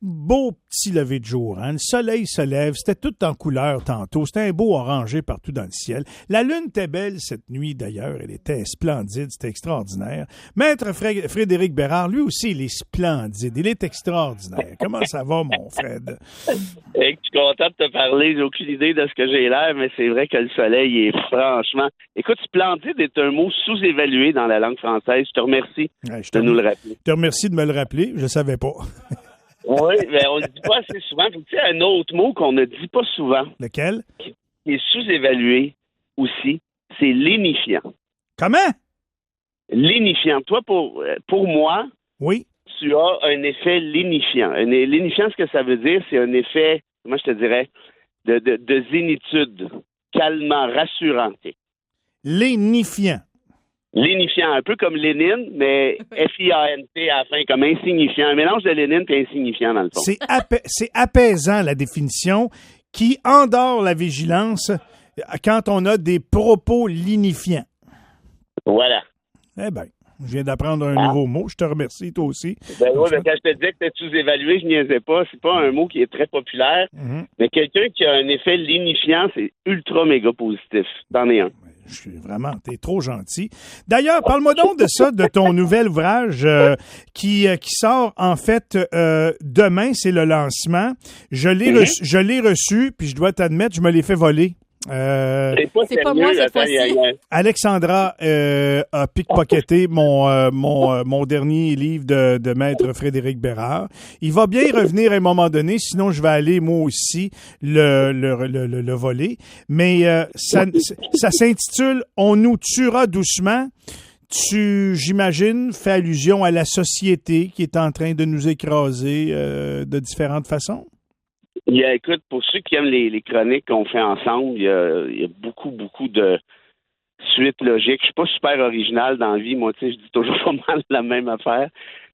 beau petit lever de jour. Hein? Le soleil se lève, c'était tout en couleur tantôt. C'était un beau orangé partout dans le ciel. La lune était belle cette nuit, d'ailleurs. Elle était splendide, c'était extraordinaire. Maître Frédéric Bérard, lui aussi, il est splendide. Il est extraordinaire. Comment ça va, mon Fred? Hey, je suis content de te parler. J'ai aucune idée de ce que j'ai l'air, mais c'est vrai que le soleil est franchement... Écoute, splendide est un mot sous-évalué dans la langue française. Je te remercie de nous le rappeler. Je te remercie de me le rappeler. Je ne savais pas. Oui, mais on ne le dit pas assez souvent. Tu sais, un autre mot qu'on ne dit pas souvent. Lequel? Qui est sous-évalué aussi, c'est lénifiant. Comment? Lénifiant. Toi, pour moi, oui, tu as un effet lénifiant. Lénifiant, ce que ça veut dire, c'est un effet, comment je te dirais, de zénitude, calmant, rassurant. Lénifiant. Lénifiant, un peu comme Lénine, mais F-I-A-N-T à la fin, comme insignifiant. Un mélange de Lénine et insignifiant, dans le fond. C'est apaisant, la définition, qui endort la vigilance quand on a des propos lénifiants. Voilà. Eh bien, je viens d'apprendre un nouveau mot. Je te remercie, toi aussi. Ben oui, mais quand je te disais que tu es sous-évalué, je niaisais pas. C'est pas un mot qui est très populaire, mais quelqu'un qui a un effet lénifiant, c'est ultra méga positif. T'en es un. T'es trop gentil. D'ailleurs, parle-moi donc de ça, de ton nouvel ouvrage qui sort en fait demain, c'est le lancement. Je l'ai reçu, puis je dois t'admettre, je me l'ai fait voler. C'est pas moi cette fois-ci. Alexandra a pickpocketé mon dernier livre de Maître Frédéric Bérard. Il va bien y revenir à un moment donné, sinon je vais aller moi aussi le voler. Mais ça s'intitule « On nous tuera doucement ». J'imagine, fais allusion à la société qui est en train de nous écraser de différentes façons? Écoute, pour ceux qui aiment les chroniques qu'on fait ensemble, il y a beaucoup de suites logiques. Je suis pas super original dans la vie, moi, tu sais, je dis toujours pas mal la même affaire.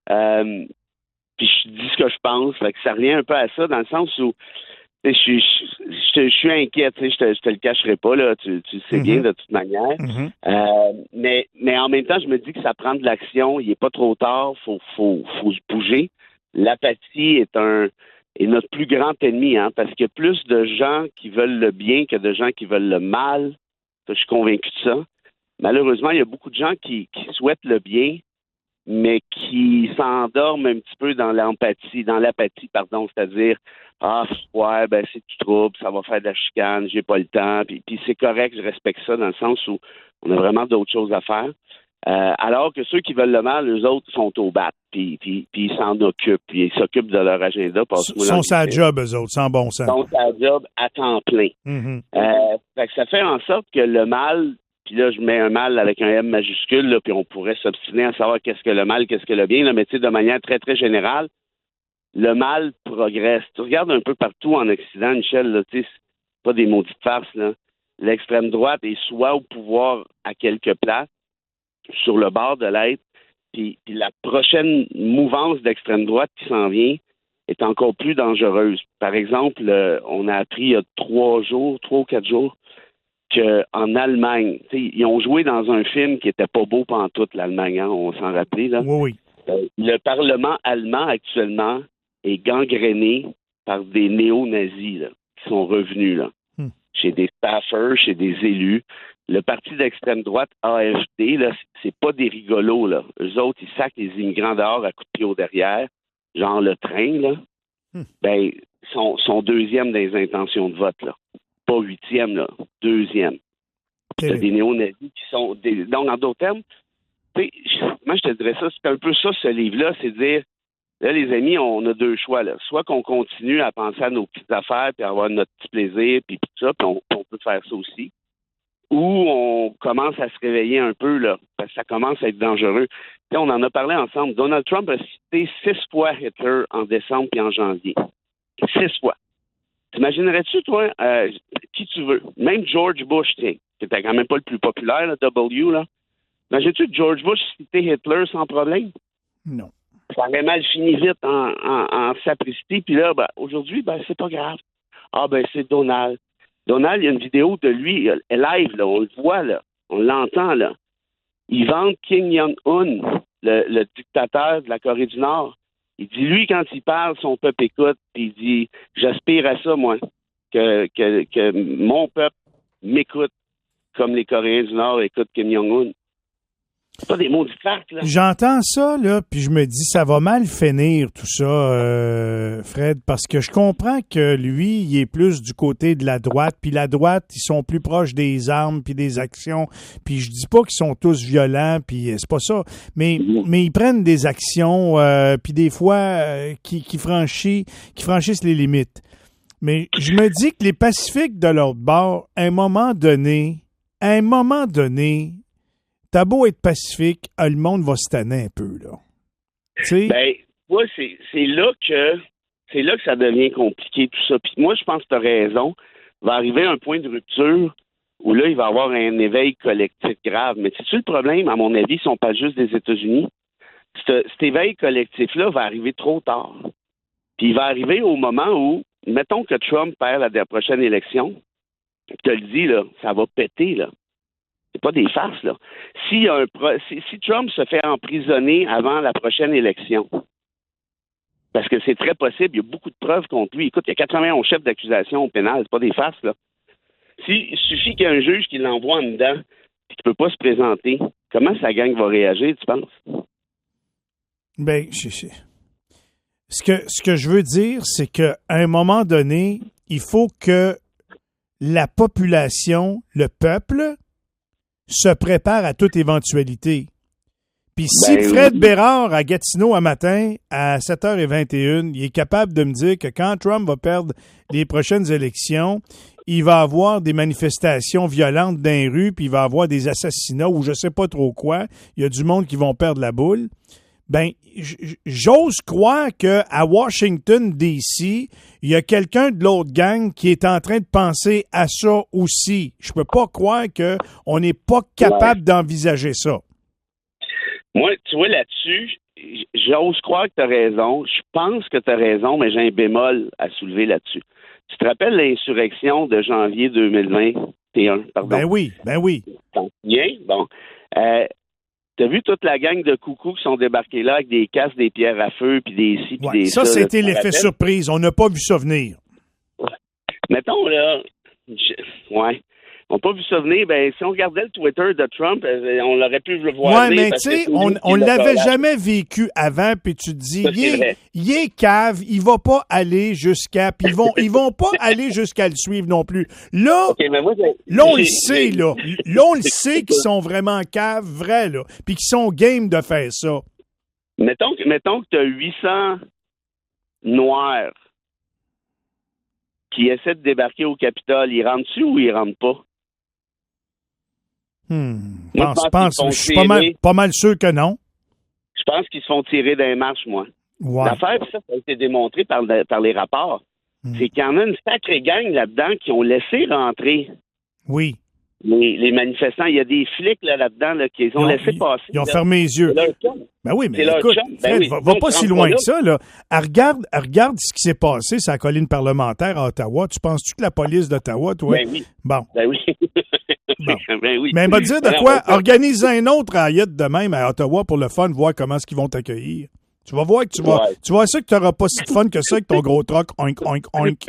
Puis je dis ce que je pense, fait que ça revient un peu à ça, dans le sens où je suis inquiet, tu sais, je te le cacherai pas, là, tu sais bien de toute manière. Mais en même temps, je me dis que ça prend de l'action, il est pas trop tard, faut se bouger. L'apathie est notre plus grand ennemi, hein, parce qu'il y a plus de gens qui veulent le bien que de gens qui veulent le mal. Je suis convaincu de ça. Malheureusement, il y a beaucoup de gens qui souhaitent le bien, mais qui s'endorment un petit peu dans l'apathie, c'est-à-dire c'est du trouble, ça va faire de la chicane, j'ai pas le temps, puis c'est correct, je respecte ça dans le sens où on a vraiment d'autres choses à faire. Alors que ceux qui veulent le mal, eux autres sont au bat, puis ils s'en occupent, puis ils s'occupent de leur agenda. Ils sont sa job, eux autres, sans bon sens. Ils sont sa job à temps plein. Fait que ça fait en sorte que le mal, puis là, je mets un mal avec un M majuscule, là, puis on pourrait s'obstiner à savoir qu'est-ce que le mal, qu'est-ce que le bien, là, mais tu sais, de manière très, très générale, le mal progresse. Tu regardes un peu partout en Occident, Michel, là, tu sais, c'est pas des maudites farces, là. L'extrême droite est soit au pouvoir à quelques places, sur le bord de l'être, puis la prochaine mouvance d'extrême droite qui s'en vient est encore plus dangereuse. Par exemple, on a appris il y a 3 ou 4 jours, qu'en Allemagne, ils ont joué dans un film qui était pas beau pantoute, l'Allemagne, hein, on s'en rappelait, là. Oui. Le Parlement allemand, actuellement, est gangréné par des néo-nazis, là, qui sont revenus, là. Chez des staffers, chez des élus. Le parti d'extrême droite, AfD, là, c'est pas des rigolos, là. Eux autres, ils sacent les immigrants dehors à coups de pied au derrière, genre le train, là. Ben, sont deuxième dans les intentions de vote, là. Pas 8e, là. 2e. T'as des néo-nazis qui sont... Donc, en d'autres termes, moi, je te dirais ça, c'est un peu ça, ce livre-là, c'est dire, là, les amis, on a 2 choix, là. Soit qu'on continue à penser à nos petites affaires, puis à avoir notre petit plaisir, puis tout ça, puis on peut faire ça aussi. Ou on commence à se réveiller un peu, là, parce que ça commence à être dangereux. T'sais, on en a parlé ensemble. Donald Trump a cité 6 fois Hitler en décembre et en janvier. 6 fois. T'imaginerais-tu, toi, qui tu veux? Même George Bush, tiens, qui était quand même pas le plus populaire, là, W, là. Imagines-tu que George Bush citait Hitler sans problème? Non. Ça aurait mal fini vite en sapristi. Puis là, aujourd'hui, c'est pas grave. C'est Donald. Donald, il y a une vidéo de lui, live, là, on le voit, là, on l'entend, là. Il vante Kim Jong-un, le dictateur de la Corée du Nord. Il dit, lui, quand il parle, son peuple écoute, puis il dit, j'aspire à ça, moi, que mon peuple m'écoute comme les Coréens du Nord écoutent Kim Jong-un. C'est pas des mots du fac, là. J'entends ça, là, puis je me dis, ça va mal finir, tout ça, Fred, parce que je comprends que lui, il est plus du côté de la droite, puis la droite, ils sont plus proches des armes, puis des actions, puis je dis pas qu'ils sont tous violents, puis c'est pas ça, mais ils prennent des actions, puis des fois, qui franchissent les limites. Mais je me dis que les Pacifiques de l'autre bord, à un moment donné, t'as beau être pacifique, le monde va se tanner un peu, là. T'sais? Ben, ouais, c'est là que ça devient compliqué, tout ça. Puis moi, je pense que tu as raison. Il va arriver un point de rupture où là, il va y avoir un éveil collectif grave. Mais c'est-tu le problème, à mon avis, ils ne sont pas juste des États-Unis? Cet éveil collectif-là va arriver trop tard. Puis il va arriver au moment où, mettons que Trump perd la prochaine élection, je te le dis, là, ça va péter, là. C'est pas des farces, là. Si Trump se fait emprisonner avant la prochaine élection, parce que c'est très possible, il y a beaucoup de preuves contre lui. Écoute, il y a 91 chefs d'accusation au pénal, c'est pas des farces, là. Il suffit qu'il y ait un juge qui l'envoie en dedans et qu'il ne peut pas se présenter, comment sa gang va réagir, tu penses? Ben, ce que je veux dire, c'est qu'à un moment donné, il faut que la population, le peuple, se prépare à toute éventualité. Puis si Fred Bérard à Gatineau un matin à 7h21, il est capable de me dire que quand Trump va perdre les prochaines élections, il va avoir des manifestations violentes dans les rues, puis il va avoir des assassinats ou je sais pas trop quoi, il y a du monde qui vont perdre la boule. Ben, j'ose croire qu'à Washington, D.C., il y a quelqu'un de l'autre gang qui est en train de penser à ça aussi. Je peux pas croire qu'on n'est pas capable d'envisager ça. Moi, tu vois, là-dessus, j'ose croire que tu as raison. Je pense que tu as raison, mais j'ai un bémol à soulever là-dessus. Tu te rappelles l'insurrection de janvier 2021? Pardon. Ben oui. Bien, bon. T'as vu toute la gang de coucous qui sont débarqués là avec des casques, des pierres à feu, puis des ci, puis des ça. Ça, c'était l'effet surprise. On n'a pas vu ça venir. Ouais. Mettons, là, on n'a pas vu ça venir. Ben, si on regardait le Twitter de Trump, on l'aurait pu le voir. Oui, mais tu sais, on l'avait jamais vécu avant, puis tu te dis, il est cave, il va pas aller jusqu'à... Puis ils vont pas aller jusqu'à le suivre non plus. Là, on le sait, là. Là, on le sait qu'ils sont vraiment caves, vrais, là, puis qu'ils sont game de faire ça. Mettons que tu as 800 Noirs qui essaient de débarquer au Capitole. Ils rentrent-tu ou ils rentrent pas? Je suis pas mal sûr que non. Je pense qu'ils se font tirer dans les marches, moi. Ouais. L'affaire, ça a été démontré par les rapports. C'est qu'il y en a une sacrée gang là-dedans qui ont laissé rentrer. Oui. Les manifestants, il y a des flics là-dedans qui ont laissé passer. Ils ont fermé les yeux. Ben oui, mais écoute, Fred, va pas si loin que ça, là. Regarde ce qui s'est passé sur la colline parlementaire à Ottawa. Tu penses-tu que la police d'Ottawa, toi? Ben oui. Bon. Ben oui. Bon. Ben oui. Mais elle m'a dit de quoi? Organiser un autre riot de même à Ottawa pour le fun, voir comment est-ce qu'ils vont t'accueillir. Tu vas voir que tu vois ça que tu n'auras pas si de fun que ça avec ton gros truck, oink, oink, oink.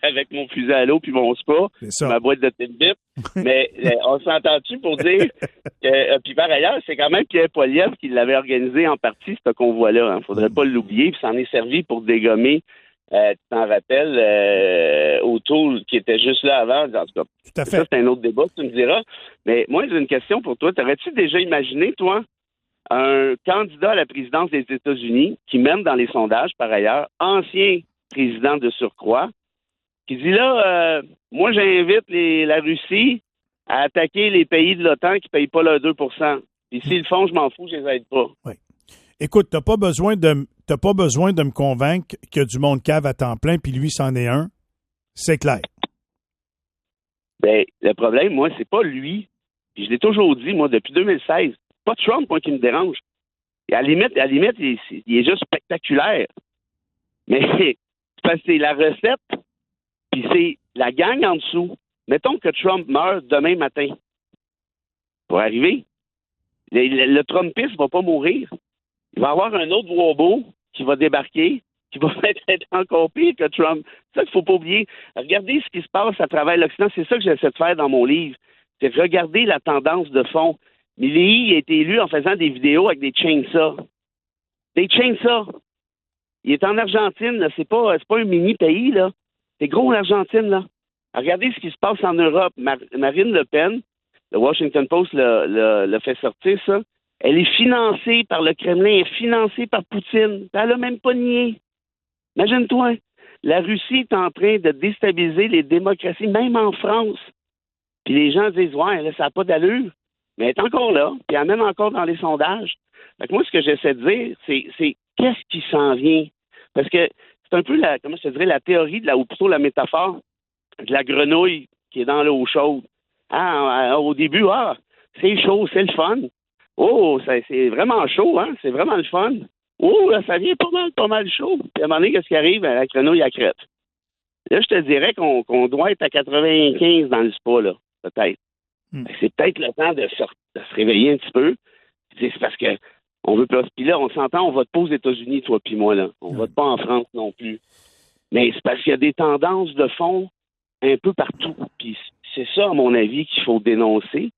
Avec mon fusil à l'eau puis mon spa, ma boîte de Timbit. Mais on s'entend-tu pour dire que, puis par ailleurs, c'est quand même Pierre Poilievre qui l'avait organisé en partie, ce convoi-là. Il faudrait pas l'oublier. Puis ça en est servi pour dégommer, tu t'en rappelles, O'Toole qui était juste là avant. En tout cas, tout à fait. Ça, c'est un autre débat, tu me diras. Mais moi, j'ai une question pour toi. T'aurais-tu déjà imaginé, toi, un candidat à la présidence des États-Unis, qui même dans les sondages, par ailleurs, ancien président de surcroît, qui dit là, moi j'invite la Russie à attaquer les pays de l'OTAN qui ne payent pas leurs 2 %. Puis s'ils le font, je m'en fous, je les aide pas. Oui. Écoute, t'as pas besoin de me convaincre qu'il y a du monde cave à temps plein, puis lui, c'en est un. C'est clair. Ben, le problème, moi, c'est pas lui. Puis je l'ai toujours dit, moi, depuis 2016. Pas Trump, moi, qui me dérange. Et à la limite, il est juste spectaculaire. Mais c'est parce que c'est la recette, puis c'est la gang en dessous. Mettons que Trump meurt demain matin. Pour arriver, le Trumpiste va pas mourir. Il va avoir un autre robot qui va débarquer, qui va être encore pire que Trump. C'est ça qu'il ne faut pas oublier. Regardez ce qui se passe à travers l'Occident. C'est ça que j'essaie de faire dans mon livre. C'est regarder la tendance de fond. Milley a été élu en faisant des vidéos avec des chainsaws. Des chainsaws. Il est en Argentine, là. C'est pas un mini-pays, là. C'est gros, l'Argentine, là. Regardez ce qui se passe en Europe. Marine Le Pen, le Washington Post l'a fait sortir, ça. Elle est financée par le Kremlin, elle est financée par Poutine. Elle n'a même pas nié. Imagine-toi, la Russie est en train de déstabiliser les démocraties, même en France. Puis les gens disent, ouais, là, ça n'a pas d'allure. Mais elle est encore là, puis elle mène encore dans les sondages. Fait que moi, ce que j'essaie de dire, c'est qu'est-ce qui s'en vient? Parce que c'est un peu la théorie, ou plutôt la métaphore de la grenouille qui est dans l'eau chaude. Au début, c'est chaud, c'est le fun. Oh, c'est vraiment chaud, hein? C'est vraiment le fun. Oh, là, ça vient pas mal chaud. Puis à un moment donné, qu'est-ce qui arrive? La grenouille, elle crève. Là, je te dirais qu'on doit être à 95 dans le spa, là, peut-être. C'est peut-être le temps de se réveiller un petit peu. C'est parce que on veut pas. Puis là, on s'entend, on vote pas aux États-Unis, toi puis moi, là. On vote pas en France non plus. Mais c'est parce qu'il y a des tendances de fond un peu partout. Puis c'est ça, à mon avis, qu'il faut dénoncer.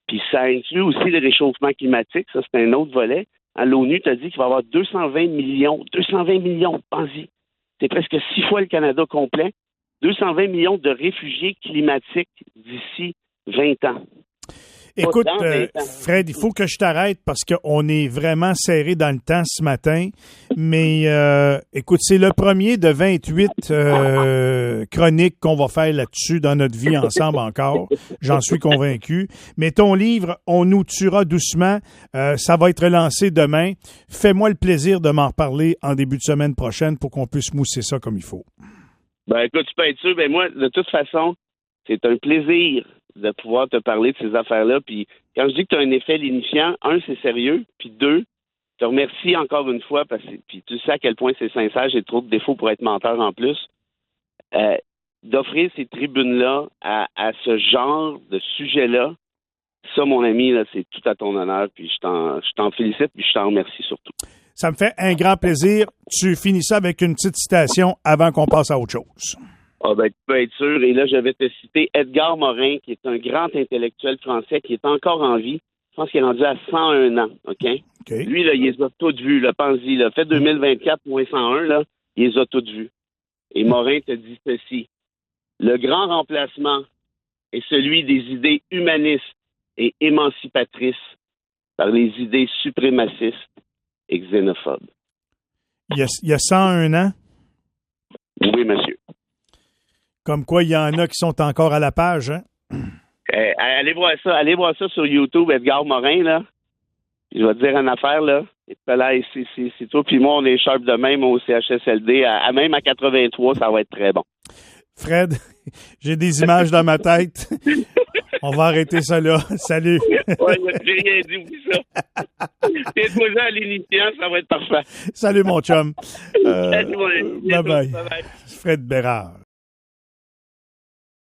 Puis ça inclut aussi le réchauffement climatique. Ça, c'est un autre volet. L'ONU t'a dit qu'il va y avoir 220 millions, pense-y. C'est presque 6 fois le Canada complet. 220 millions de réfugiés climatiques d'ici 20 ans. Écoute, Fred, il faut que je t'arrête parce qu'on est vraiment serré dans le temps ce matin. Mais écoute, c'est le premier de 28 chroniques qu'on va faire là-dessus dans notre vie ensemble encore. J'en suis convaincu. Mais ton livre, On nous tuera doucement, ça va être lancé demain. Fais-moi le plaisir de m'en reparler en début de semaine prochaine pour qu'on puisse mousser ça comme il faut. Ben écoute, tu peux être sûr, moi, de toute façon, c'est un plaisir de pouvoir te parler de ces affaires-là. Puis quand je dis que tu as un effet lignifiant, c'est sérieux. Puis 2, je te remercie encore une fois parce que puis tu sais à quel point c'est sincère, j'ai trop de défauts pour être menteur en plus. D'offrir ces tribunes-là à ce genre de sujet-là, ça, mon ami, là, c'est tout à ton honneur. Puis je t'en félicite, puis je t'en remercie surtout. Ça me fait un grand plaisir. Tu finis ça avec une petite citation avant qu'on passe à autre chose. Tu peux être sûr. Et là, je vais te citer Edgar Morin, qui est un grand intellectuel français qui est encore en vie. Je pense qu'il est rendu à 101 ans, OK? Lui, là, il les a toutes vues, là, pense-y. Là. Fait 2024 moins 101, là, il les a toutes vues. Et Morin te dit ceci. Le grand remplacement est celui des idées humanistes et émancipatrices par les idées suprémacistes et xénophobes. Il y a 101 ans? Oui, monsieur. Comme quoi, il y en a qui sont encore à la page, hein? Allez voir ça sur YouTube, Edgar Morin, là. Je vais te dire une affaire, là. Et là, c'est toi puis moi, on est sharp de même au CHSLD. Même à 83, ça va être très bon. Fred, j'ai des images dans ma tête. On va arrêter ça là. Salut. Ouais, j'ai rien dit, oublie ça. T'es-toi à l'initiant, ça va être parfait. Salut, mon chum. Salut, bye-bye. Fred Bérard.